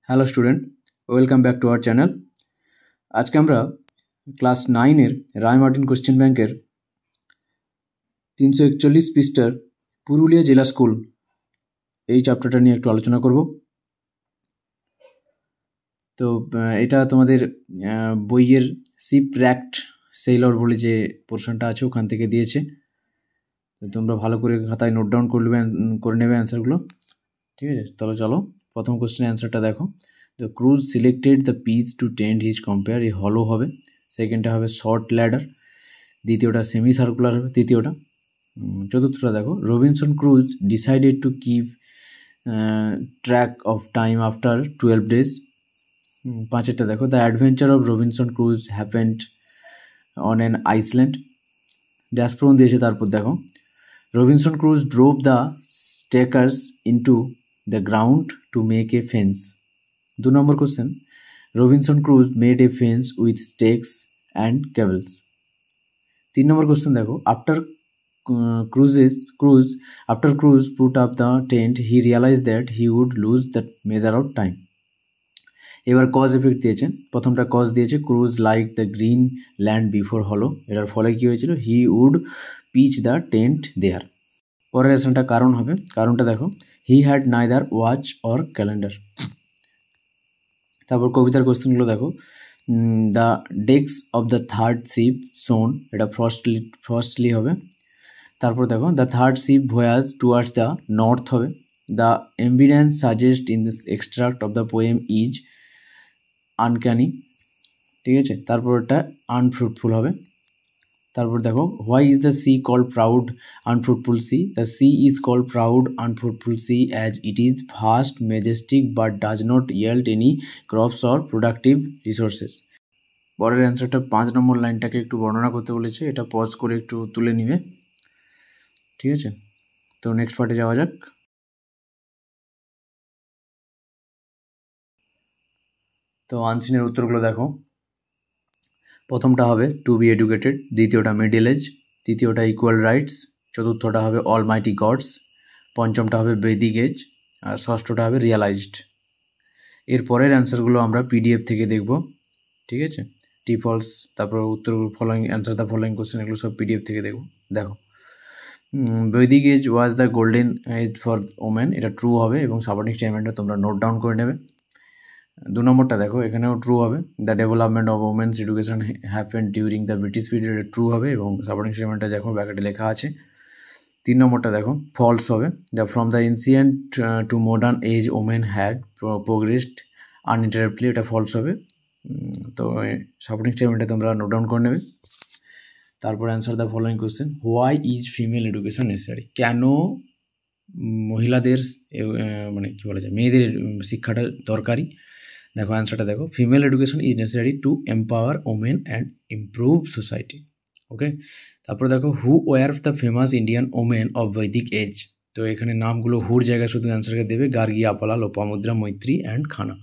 Hello student, welcome back to our channel. আজকে আমরা class 9-এর রায় Martin question ব্যাংকের 341 পৃষ্ঠার পুরুলিয়া জেলা স্কুল এই চ্যাপ্টারটা নিয়ে একটু আলোচনা করব। তো এটা তোমাদের বইয়ের শিপর্যাক্ট সেইলর বলে যে পোর্শনটা আছে ওখান থেকে দিয়েছে। তো তোমরা ভালো করে খাতায় নোট ডাউন করে নেবে অ্যান্সারগুলো, ঠিক আছে? তাহলে চলো প্রথম কোশ্চেনের অ্যান্সারটা দেখো। The Cruz selected the piece to tend his compare, এই হলো হবে। সেকেন্ডটা হবে শর্ট ল্যাডার, দ্বিতীয়টা সেমি সার্কুলার হবে, তৃতীয়টা। চতুর্থটা দেখো, Robinson Crusoe decided to keep track of time after 12 days। পাঁচেরটা দেখো, the adventure of Robinson Crusoe happened on an island. ড্যাশপ্রোন দিয়েছে, তারপর দেখো, Robinson Crusoe drove the stakes into the ground to make a fence. 2 number question, Robinson Crusoe made a fence with stakes and cables. 3 number question দেখো, after Cruz put up the tent, he realized that he would lose the measure of time. এবার cause effect দিয়েছেন। প্রথমটা cause দিয়েছে, Crusoe like the green land before হলো, এটার ফলে কী হয়েছিল, he would pitch the tent there. পরের অ্যান্সারটা কারণ হবে, কারণটা দেখো, he had neither watch or calendar. তারপর কবিতার কোশ্চেনগুলো দেখো, the decks of the third ship shone, এটা ফ্রস্টলি হবে। তারপর দেখো, the third ship voyage towards the north হবে। The evidence suggest in this extract of the poem is uncanny, ঠিক আছে? তারপর এটা আনফ্রুটফুল হবে। তারপর দেখো, why is the sea called proud unfruitful sea? The sea is called proud unfruitful sea as it is vast majestic but does not yield any crops or productive resources. পরের অ্যান্সারটা 5 নম্বর লাইনটাকে একটু বর্ণনা করতে বলেছে, এটা পজ করে একটু তুলে নিবে, ঠিক আছে? তো নেক্সট পার্টে যাওয়া যাক। তো আনসিনের উত্তরগুলো দেখো, প্রথমটা হবে টু বি এডুকেটেড, দ্বিতীয়টা মিডল এজ, তৃতীয়টা ইকুয়াল রাইটস, চতুর্থটা হবে অল মাইটি গডস, পঞ্চমটা হবে বৈদিক এজ, আর ষষ্ঠটা হবে রিয়ালাইজড। এর পরের অ্যান্সারগুলো আমরা পিডিএফ থেকে দেখব, ঠিক আছে? টিফলস, তারপর উত্তর following answer the following question, এগুলো সব পিডিএফ থেকে দেখব। দেখো, Vedic age was the golden age for women, এটা ট্রু হবে এবং সাবঅর্ডিনেট স্টেটমেন্টটা তোমরা নোট ডাউন করে নেবে। 2 নম্বরটা দেখো, এখানেও ট্রু হবে, the development of women's education happened during the British period, true হবে এবং সাবঅর্ডিনেট স্টেটমেন্টটা দেখো ব্যাকেটে লেখা আছে। 3 নম্বরটা দেখো, ফলস হবে, the from the ancient to modern age women had progressed uninterruptedly, এটা ফলস হবে। তো সাবঅর্ডিনেট স্টেটমেন্টটা তোমরা নোট ডাউন করে নেবে। তারপর answer the following question, why is female education necessary? কেন মহিলাদের মানে কী বলা যায়, মেয়েদের শিক্ষাটা দরকারি? দেখো অ্যান্সারটা দেখো, female education is necessary to empower women and improve society. Okay, তারপর দেখো, who were the famous Indian women of Vedic age? তো এখানে নামগুলো হুর জায়গায় শুধু অ্যান্সারকে দেবে, গার্গী, আপালা, লোপামুদ্রা, মৈত্রী অ্যান্ড খানা।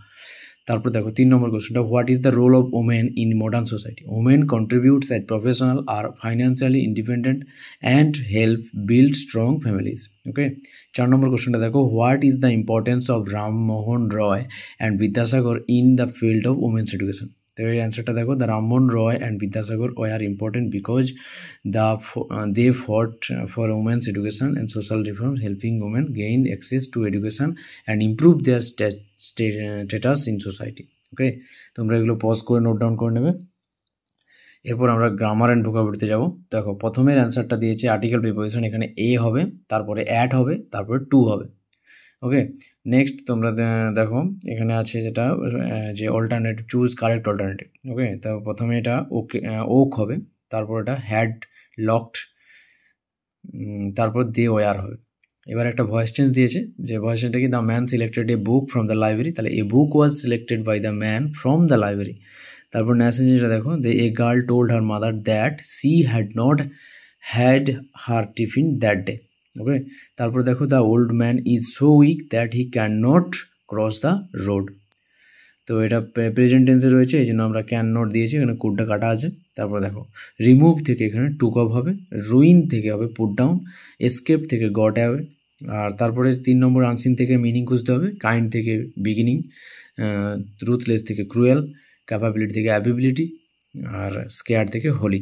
তারপর দেখো 3 নম্বর কোশ্চেনটা, what is the role of women in modern society? Women contributes as professional, আর financially independent and help build strong families. Okay, 4 number কোশ্চেনটা দেখো, what is the importance of Rammohan Roy and Vidyasagar in the field of women's education? তো এই অ্যান্সারটা দেখো, the Rammohan Roy and Vidyasagar were important because they fought for women's education and social reforms, helping women gain access to education and improve their status in society. ওকে, তোমরা এগুলো pause করে note down করে নেবে। এরপর আমরা গ্রামার অ্যান্ড ভোকাবুলারিতে যাব। দেখো প্রথমের অ্যান্সারটা দিয়েছে আর্টিকেল প্রিপোজিশন, এখানে এ হবে, তারপরে অ্যাট হবে, তারপরে টু হবে। ওকে, নেক্সট তোমরা দেখো এখানে আছে যেটা যে অল্টারনেটিভ, চুজ কারেক্ট অল্টারনেটিভ। ওকে, তো প্রথমে এটা ওক হবে, তারপর এটা হ্যাড লকড, তারপর দে ওয়ার হবে। এবার একটা ভয়েস চেঞ্জ দিয়েছে, যে ভয়েস চেঞ্জটা কি, the man selected a book from the library, তাহলে a book was selected by the man from the library. তারপর নেক্সট যেটা দেখো, a girl told her mother that she had not had her tiffin that day. Okay, তারপর দেখো, the old man is so weak that he can not cross the road. তো এটা present টেন্সে রয়েছে, এই জন্য আমরা ক্যান নট দিয়েছি, এখানে কুডটা কাটা আছে। তারপর দেখো, রিমুভ থেকে এখানে টুক অফ হবে, রুইন থেকে হবে পুট ডাউন, এসকেপ থেকে গট অ্যাওয়ে, আর তারপরে 3 নম্বর আনসিন থেকে মিনিং খুঁজতে হবে, কাইন্ড থেকে বিগিনিং, রুথলেস থেকে ক্রুয়েল, ক্যাপাবিলিটি থেকে অ্যাবিলিটি, আর স্কেয়ার থেকে হোলি।